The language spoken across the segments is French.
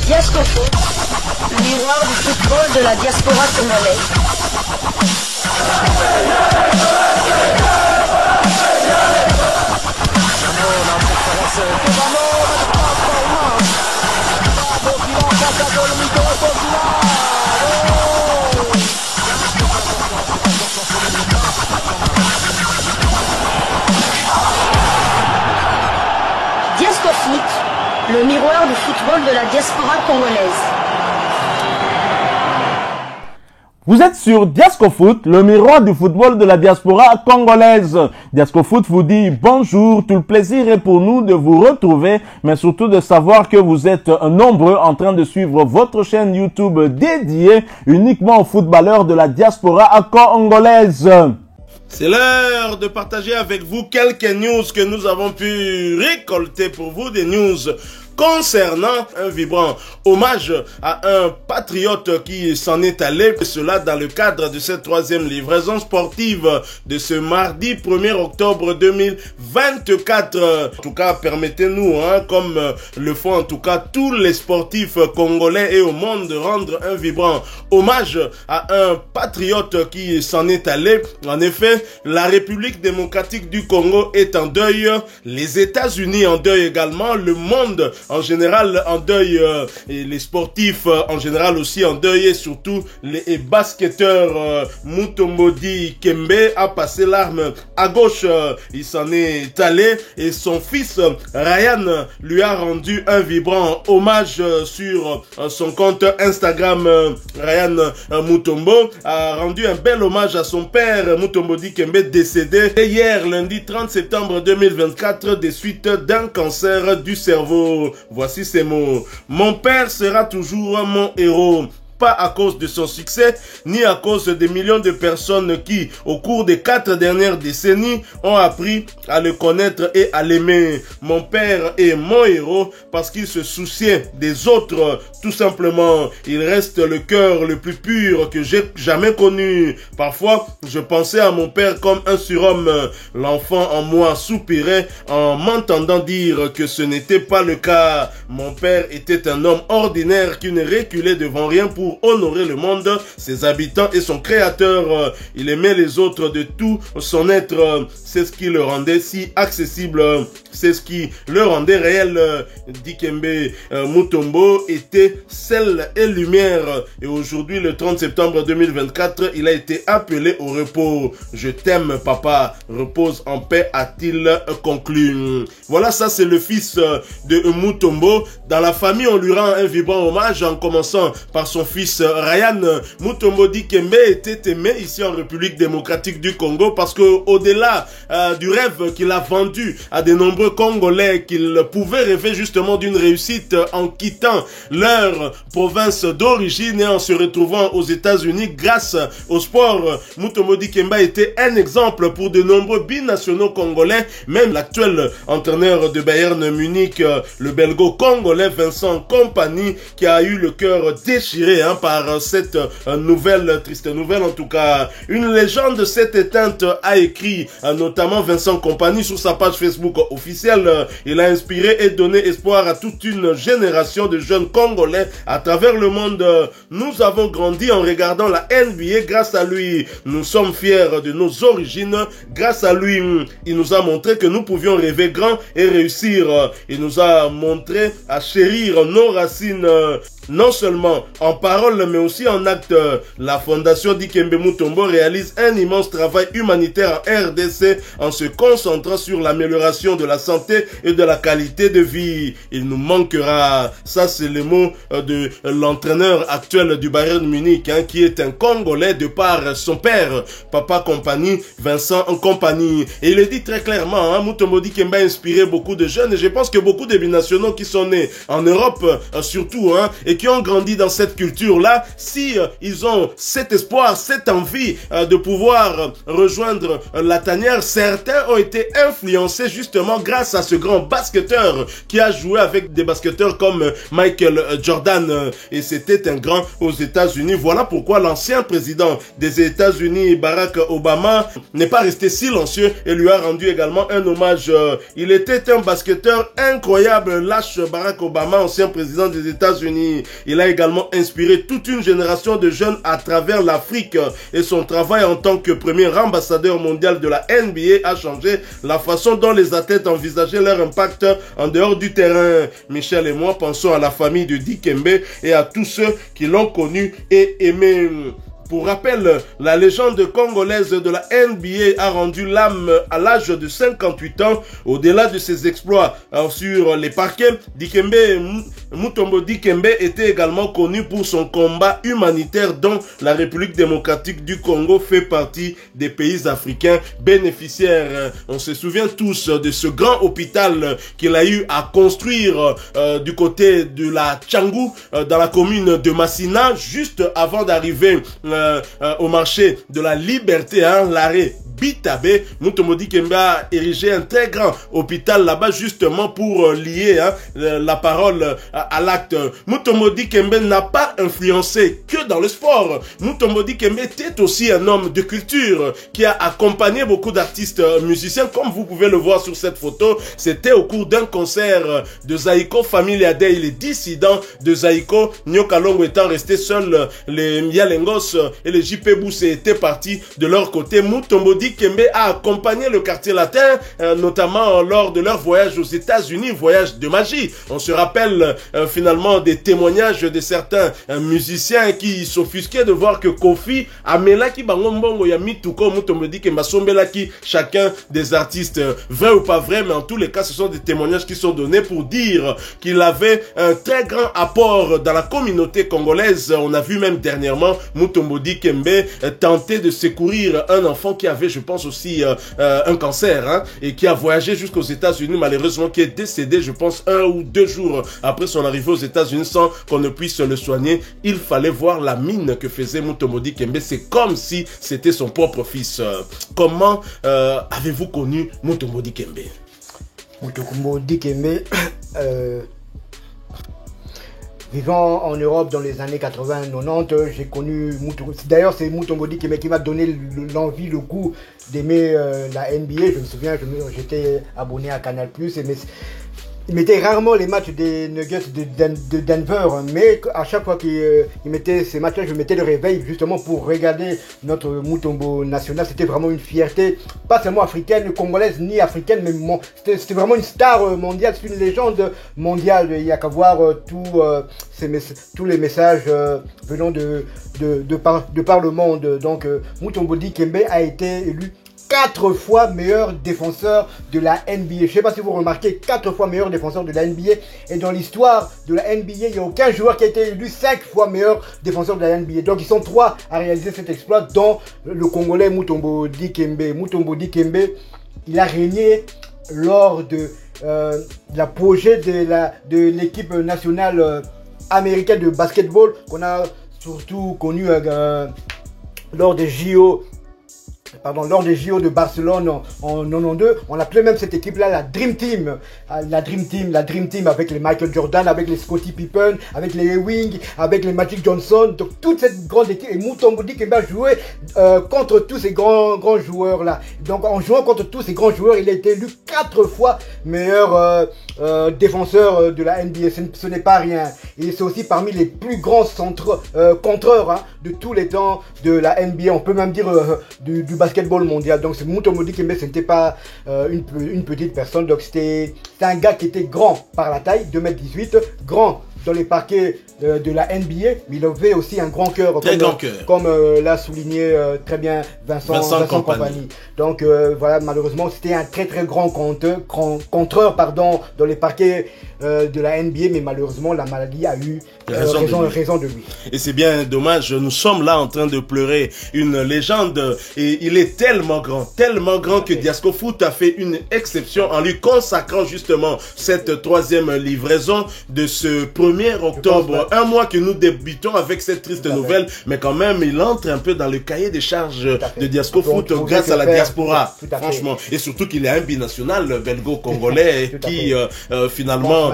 Diascofoot, le miroir du football de la diaspora congolaise. Diascofoot, le miroir du football de la diaspora congolaise. Vous êtes sur Diascofoot, le miroir du football de la diaspora congolaise. Diascofoot vous dit bonjour, tout le plaisir est pour nous de vous retrouver, mais surtout de savoir que vous êtes nombreux en train de suivre votre chaîne YouTube dédiée uniquement aux footballeurs de la diaspora congolaise. C'est l'heure de partager avec vous quelques news que nous avons pu récolter pour vous, des news concernant un vibrant hommage à un patriote qui s'en est allé, cela dans le cadre de cette troisième livraison sportive de ce mardi 1er octobre 2024. En tout cas, permettez-nous, comme le font en tout cas tous les sportifs congolais et au monde, de rendre un vibrant hommage à un patriote qui s'en est allé. En effet, la République démocratique du Congo est en deuil, les États-Unis en deuil également, le monde en général en deuil, et les sportifs en général aussi en deuil, et surtout les basketteurs. Mutombo Dikembe a passé l'arme à gauche, il s'en est allé, et son fils Ryan lui a rendu un vibrant hommage sur son compte Instagram. Ryan Mutombo a rendu un bel hommage à son père Mutombo Dikembe, décédé hier lundi 30 septembre 2024 des suites d'un cancer du cerveau. Voici ces mots. Mon père sera toujours mon héros. Pas à cause de son succès, ni à cause des millions de personnes qui, au cours des 4 dernières décennies, ont appris à le connaître et à l'aimer. Mon père est mon héros parce qu'il se souciait des autres, tout simplement. Il reste le cœur le plus pur que j'ai jamais connu. Parfois, je pensais à mon père comme un surhomme. L'enfant en moi soupirait en m'entendant dire que ce n'était pas le cas. Mon père était un homme ordinaire qui ne reculait devant rien pour honorer le monde, ses habitants et son créateur. Il aimait les autres de tout son être. C'est ce qui le rendait si accessible. C'est ce qui le rendait réel. Dikembe Mutombo était sel et lumière. Et aujourd'hui, le 30 septembre 2024, il a été appelé au repos. Je t'aime, papa. Repose en paix, a-t-il conclu. Voilà, ça c'est le fils de Mutombo. Dans la famille, on lui rend un vibrant hommage en commençant par son fils Ryan. Mutombo Dikembe était aimé ici en République démocratique du Congo parce que au-delà du rêve qu'il a vendu à de nombreux Congolais, qu'ils pouvaient rêver justement d'une réussite en quittant leur province d'origine et en se retrouvant aux États-Unis grâce au sport. Mutombo Dikembe était un exemple pour de nombreux binationaux congolais, même l'actuel entraîneur de Bayern Munich, le belgo-congolais Vincent Kompany, qui a eu le cœur déchiré par cette triste nouvelle en tout cas. Une légende s'est éteinte, a écrit notamment Vincent Kompany sur sa page Facebook officielle. Il a inspiré et donné espoir à toute une génération de jeunes Congolais à travers le monde. Nous avons grandi en regardant la NBA grâce à lui. Nous sommes fiers de nos origines grâce à lui. Il nous a montré que nous pouvions rêver grand et réussir. Il nous a montré à chérir nos racines. Non seulement en parole mais aussi en acte. La fondation Dikembe Mutombo réalise un immense travail humanitaire en RDC en se concentrant sur l'amélioration de la santé et de la qualité de vie. Il nous manquera. Ça c'est le mot de l'entraîneur actuel du Bayern Munich, qui est un Congolais de par son père, Papa Kompany, Vincent Kompany. Et il le dit très clairement, Mutombo Dikembe a inspiré beaucoup de jeunes et je pense que beaucoup de binationaux qui sont nés en Europe surtout et qui ont grandi dans cette culture-là, si ils ont cet espoir, cette envie de pouvoir rejoindre la tanière certains ont été influencés justement grâce à ce grand basketteur qui a joué avec des basketteurs comme Michael Jordan et c'était un grand aux États-Unis. Voilà pourquoi l'ancien président des États-Unis, Barack Obama, n'est pas resté silencieux et lui a rendu également un hommage. Il était un basketteur incroyable, lâche Barack Obama, ancien président des États-Unis. Il a également inspiré toute une génération de jeunes à travers l'Afrique et son travail en tant que premier ambassadeur mondial de la NBA a changé la façon dont les athlètes envisageaient leur impact en dehors du terrain. Michel et moi pensons à la famille de Dikembe et à tous ceux qui l'ont connu et aimé. Pour rappel, la légende congolaise de la NBA a rendu l'âme à l'âge de 58 ans. Au-delà de ses exploits sur les parquets, Mutombo Dikembe était également connu pour son combat humanitaire dont la République démocratique du Congo fait partie des pays africains bénéficiaires. On se souvient tous de ce grand hôpital qu'il a eu à construire du côté de la Tchangou, dans la commune de Massina, juste avant d'arriver au marché de la Liberté, hein, l'arrêt Bitabe. Mutombo Dikembe a érigé un très grand hôpital là-bas justement pour lier la parole à l'acte. Mutombo Dikembe n'a pas influencé que dans le sport. Mutombo Dikembe était aussi un homme de culture qui a accompagné beaucoup d'artistes musiciens comme vous pouvez le voir sur cette photo. C'était au cours d'un concert de Zaïko Family Day. Les dissidents de Zaïko, Nyokalongo étant restés seuls, les Mialengos et les JP Boussé étaient partis de leur côté. Mutombo Dikembe a accompagné le quartier latin, notamment lors de leur voyage aux États-Unis, voyage de magie. On se rappelle finalement des témoignages de certains musiciens qui s'offusquaient de voir que Kofi amelaki bango mbongo ya mituko Mutombo Dikembe sombelaki chacun des artistes, vrai ou pas vrai, mais en tous les cas ce sont des témoignages qui sont donnés pour dire qu'il avait un très grand apport dans la communauté congolaise. On a vu même dernièrement Mutombo Dikembe tenter de secourir un enfant qui avait, je pense aussi, un cancer, hein, et qui a voyagé jusqu'aux États-Unis, malheureusement qui est décédé, je pense, 1 ou 2 jours après son arrivée aux États-Unis sans qu'on ne puisse le soigner. Il fallait voir la mine que faisait Mutombo Dikembe. C'est comme si c'était son propre fils. Comment avez-vous connu Mutombo Dikembe? Mutombo Dikembe, vivant en Europe dans les années 80-90, j'ai connu Mutombo. D'ailleurs, c'est Mutombo Dikembe qui m'a donné l'envie, le goût d'aimer la NBA. Je me souviens, j'étais abonné à Canal+, il mettait rarement les matchs des Nuggets de Denver, mais à chaque fois qu'il mettait ces matchs-là, je mettais le réveil justement pour regarder notre Mutombo national. C'était vraiment une fierté, pas seulement africaine, congolaise, ni africaine, mais c'était vraiment une star mondiale, c'est une légende mondiale. Il n'y a qu'à voir tous les messages venant de par le monde. Donc Mutombo Dikembe a été élu 4 fois meilleur défenseur de la NBA. Je ne sais pas si vous remarquez, 4 fois meilleur défenseur de la NBA. Et dans l'histoire de la NBA, il n'y a aucun joueur qui a été élu 5 fois meilleur défenseur de la NBA. Donc ils sont 3 à réaliser cet exploit, dont le Congolais Mutombo Dikembe. Mutombo Dikembe, il a régné lors de l'apogée de l'équipe nationale américaine de basketball qu'on a surtout connu lors des JO. Lors des JO de Barcelone en 92, on appelait même cette équipe-là la Dream Team. La Dream Team avec les Michael Jordan, avec les Scottie Pippen, avec les Ewing, avec les Magic Johnson. Donc toute cette grande équipe. Et Mutombo Dikembe a joué contre tous ces grands joueurs-là. Donc en jouant contre tous ces grands joueurs, il a été élu 4 fois meilleur défenseur de la NBA. Ce n'est pas rien. Et c'est aussi parmi les plus grands contreurs de tous les temps de la NBA. On peut même dire du basketball mondial. Donc c'est Mutombo Dikembe, ce n'était pas une petite personne. Donc c'est un gars qui était grand par la taille, 2,18 m, grand dans les parquets de la NBA, mais il avait aussi un grand cœur, comme l'a souligné très bien Vincent Kompany. Donc voilà, malheureusement c'était un très grand contreur dans les parquets de la NBA, mais malheureusement la maladie a eu raison de lui. Et c'est bien dommage, nous sommes là en train de pleurer une légende et il est tellement grand que Diasco Foot a fait une exception en lui consacrant justement cette troisième livraison de ce 1er octobre, un mois que nous débutons avec cette triste nouvelle, mais quand même il entre un peu dans le cahier des charges de Diasco Foot grâce à la diaspora, franchement, et surtout qu'il est un binational belgo-congolais qui finalement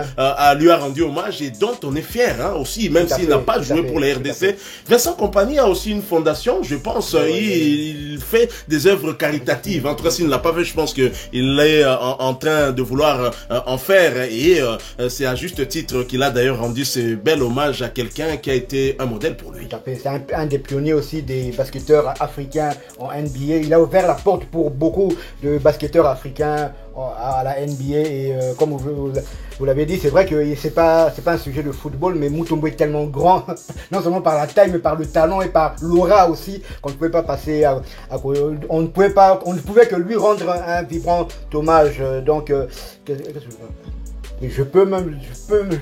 lui a rendu hommage et dont on est fier aussi, même s'il n'a pas joué pour la RDC. Vincent Kompany a aussi une fondation, je pense, il fait des œuvres caritatives, en tout cas s'il ne l'a pas fait, je pense qu'il est en train de vouloir en faire, et c'est à juste titre qu'il a d'ailleurs rendu ce bel hommage à quelqu'un qui a été un modèle pour lui. C'est un des pionniers aussi des basketteurs africains en NBA, il a ouvert la porte pour beaucoup de basketteurs africains à la NBA, et comme vous l'avez dit, c'est vrai que c'est pas un sujet de football, mais Mutombo est tellement grand, non seulement par la taille, mais par le talent et par l'aura aussi, qu'on ne pouvait pas passer on ne pouvait que lui rendre un vibrant hommage. Donc et je peux même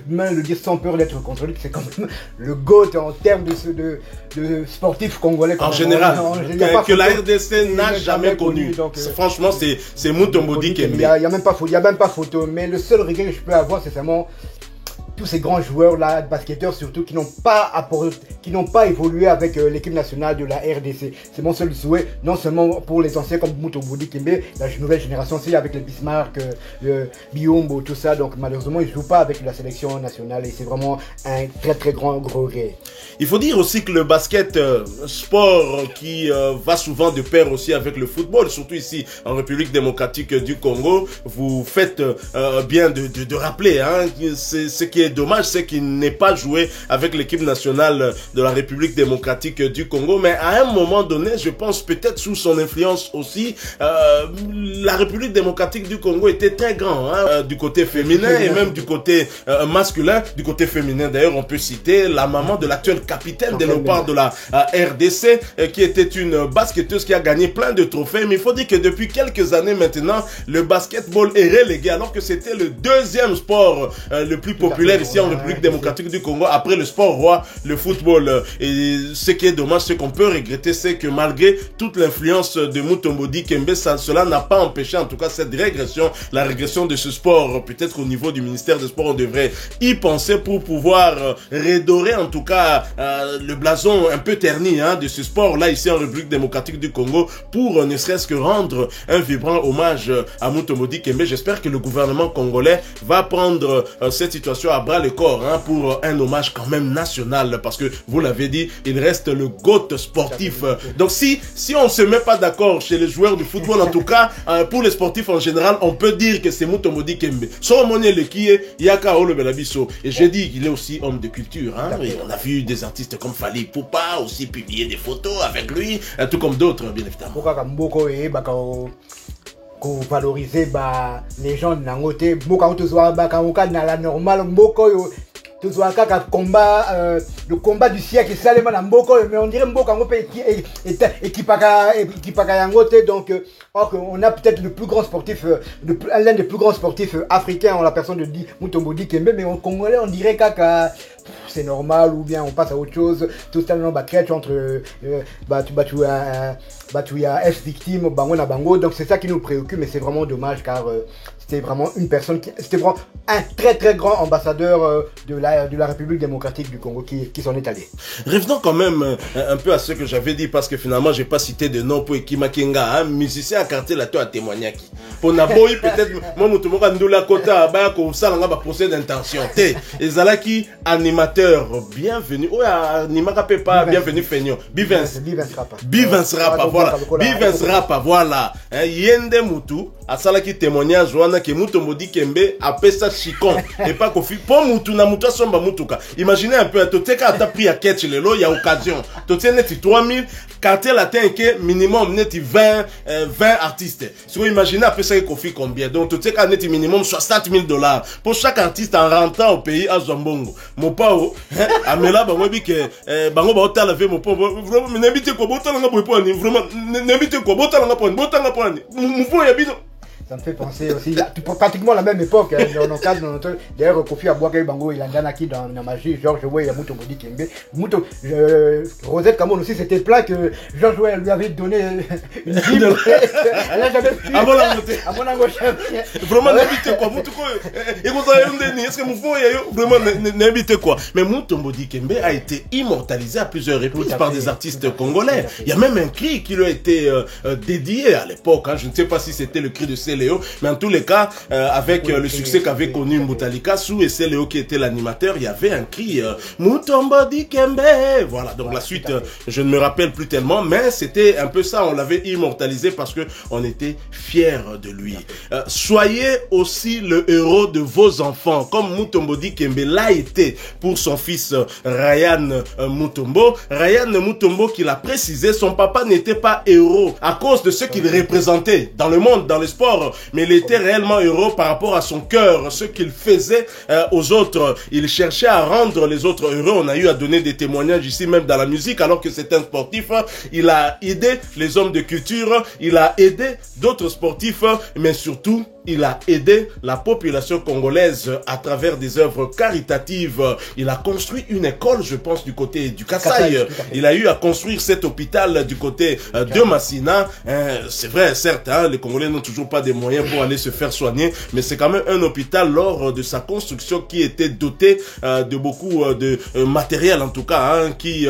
le dire sans peur d'être contre lui, que c'est quand même le GOAT en termes de sportifs congolais. En général, que la RDC n'a jamais connu. Donc, franchement, c'est Mutombo Dikembe. Il n'y a même pas photo. Mais le seul regret que je peux avoir, c'est seulement tous ces grands joueurs là, basketteurs surtout, qui n'ont pas évolué avec l'équipe nationale de la RDC. C'est mon seul souhait, non seulement pour les anciens comme Mutombo Dikembe, la nouvelle génération aussi avec les Bismarck, Biombo, tout ça. Donc malheureusement, ils ne jouent pas avec la sélection nationale et c'est vraiment un très gros regret. Il faut dire aussi que le basket, sport qui va souvent de pair aussi avec le football, surtout ici en République démocratique du Congo, vous faites bien de rappeler, ce qui est dommage, c'est qu'il n'ait pas joué avec l'équipe nationale de la République démocratique du Congo, mais à un moment donné, je pense peut-être sous son influence aussi, la République démocratique du Congo était très grand, du côté féminin et même du côté masculin. Du côté féminin, d'ailleurs, on peut citer la maman de l'actuel capitaine des Léopards de la RDC, qui était une basketteuse qui a gagné plein de trophées, mais il faut dire que depuis quelques années maintenant, le basketball est relégué, alors que c'était le deuxième sport le plus populaire ici en République démocratique du Congo, après le sport roi, le football. Et ce qui est dommage, ce qu'on peut regretter, c'est que malgré toute l'influence de Mutombo Dikembe, cela n'a pas empêché en tout cas cette régression, la régression de ce sport. Peut-être au niveau du ministère des Sports, on devrait y penser pour pouvoir redorer en tout cas le blason un peu terni de ce sport-là ici en République démocratique du Congo, pour ne serait-ce que rendre un vibrant hommage à Mutombo Dikembe. J'espère que le gouvernement congolais va prendre cette situation à bras le corps pour un hommage quand même national, parce que vous l'avez dit, il reste le GOAT sportif. Donc si on ne se met pas d'accord chez les joueurs de football, en tout cas pour les sportifs en général, on peut dire que c'est Mutombo Dikembe. Et j'ai dit qu'il est aussi homme de culture. Et on a vu des artistes comme Fally Ipupa aussi publier des photos avec lui, tout comme d'autres, bien évidemment. Pour valoriser les gens de Nangote, Mboka Otozoa Bakamoka na la normale, Mboko Tozoa Kaka combat, le combat du siècle, Salema na Mboko, mais on dirait Mboka Ngope Ekipaka Yangote, donc on a peut-être le plus grand sportif, l'un des plus grands sportifs africains en la personne de Mutombo Dikembe, mais en congolais on dirait Kaka c'est normal, ou bien on passe à autre chose. Tout à l'heure, entre Batuya F victime, Bango na Bango. Donc c'est ça qui nous préoccupe, mais c'est vraiment dommage car c'était vraiment une personne c'était vraiment un très grand ambassadeur de la République démocratique du Congo qui s'en est allé. Revenons quand même un peu à ce que j'avais dit, parce que finalement j'ai pas cité de nom pour Ekima Kenga, musicien à quartier la toi à témoigner qui. Pour Naboy peut-être moi mutumoka ndula kota ba ko sala nga ba procès d'intention. Té ezalaki animateur bienvenue. Oh animaka pepa bienvenue Fenyo. Bivens Rapa voilà. Bivens Rapa voilà. Yende mutu asala ki témoignage wana ke Mutombo Dikembe apesa chikon et pas kofi pour mutu na mutu somba mutuka. Imaginez un peu toteka ata pris à ketch lelo il y a occasion. Toté neti 3000 quartier latin que minimum neti 20 artistes. Si vous imaginez apesa kofi combien. Donc toteka neti minimum $60,000 pour chaque artiste en rentrant au pays à Zambongo. Mon pao amela bango bi ke bango ba otala ve mon pao vraiment n'habite ko botala nga boy vraiment n'habite ko botala nga poni mu ya bino. Ça me fait penser aussi, pratiquement la même époque, hein, 94, 93. D'ailleurs, Kofi Abouaka Bango, il a gagné dans la magie, Georges Weah, il y a Mutombo Dikembe. Rosette Cameroun aussi, c'était plat que Georges Weah lui avait donné une Bible. Elle n'a jamais pris. À mon angoté. À mon angoté. Vraiment, n'habitez quoi. Et vous avez est-ce que vous voyez vraiment n'habitez quoi. Mais Mutombo Dikembe a été immortalisé à plusieurs reprises par des artistes congolais. Il y a même un cri qui lui a été dédié à l'époque. Hein. Je ne sais pas si c'était le cri de Céléo, mais en tous les cas, avec le succès qu'avait connu Moutalikasu et Céléo qui était l'animateur, il y avait un cri Mutombo Dikembe. Voilà, donc la suite, je ne me rappelle plus tellement, mais c'était un peu ça, on l'avait immortalisé parce que on était fiers de lui. Soyez aussi le héros de vos enfants, comme Mutombo Dikembe l'a été pour son fils Ryan Mutombo. Ryan Mutombo, qui l'a précisé, son papa n'était pas héros à cause de ce qu'il représentait dans le monde, dans le sport, mais il était réellement héros par rapport à son cœur, ce qu'il faisait aux autres. Il cherchait à rendre les autres heureux. On a eu à donner des témoignages ici, même dans la musique, alors que c'est un sportif. Il a aidé les hommes de culture, il a aidé d'autres sportifs, mais surtout, il a aidé la population congolaise à travers des œuvres caritatives. Il a construit une école, je pense, du côté du Kasaï. Il a eu à construire cet hôpital du côté de Massina. C'est vrai, certes, hein, les Congolais n'ont toujours pas des moyens pour aller se faire soigner, mais c'est quand même un hôpital lors de sa construction qui était doté de beaucoup de matériel, en tout cas, hein, qui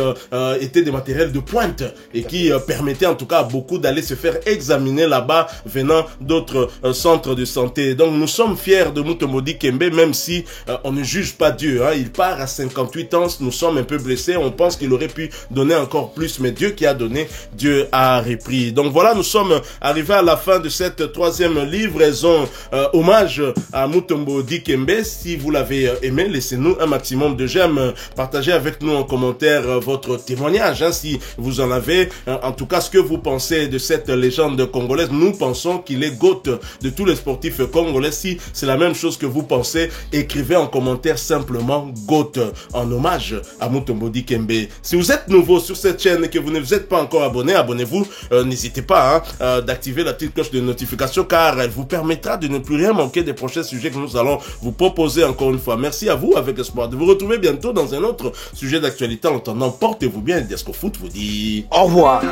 était des matériels de pointe et qui permettait en tout cas à beaucoup d'aller se faire examiner là-bas venant d'autres centres de santé. Donc nous sommes fiers de Mutombo Dikembe, même si on ne juge pas Dieu. Hein. Il part à 58 ans, nous sommes un peu blessés, on pense qu'il aurait pu donner encore plus, mais Dieu qui a donné, Dieu a repris. Donc voilà, nous sommes arrivés à la fin de cette troisième livraison hommage à Mutombo Dikembe. Si vous l'avez aimé, laissez-nous un maximum de j'aime, partagez avec nous en commentaire votre témoignage, hein, si vous en avez. En tout cas, ce que vous pensez de cette légende congolaise. Nous pensons qu'il est GOAT de tous les sportifs congolais. Si c'est la même chose que vous pensez, écrivez en commentaire simplement GOAT en hommage à Mutombo Dikembe. Si vous êtes nouveau sur cette chaîne et que vous ne vous êtes pas encore abonné, abonnez-vous. N'hésitez pas d'activer la petite cloche de notification, car elle vous permettra de ne plus rien manquer des prochains sujets que nous allons vous proposer encore une fois. Merci à vous, avec espoir de vous retrouver bientôt dans un autre sujet d'actualité. En attendant, portez-vous bien. Diasco Foot vous dit au revoir.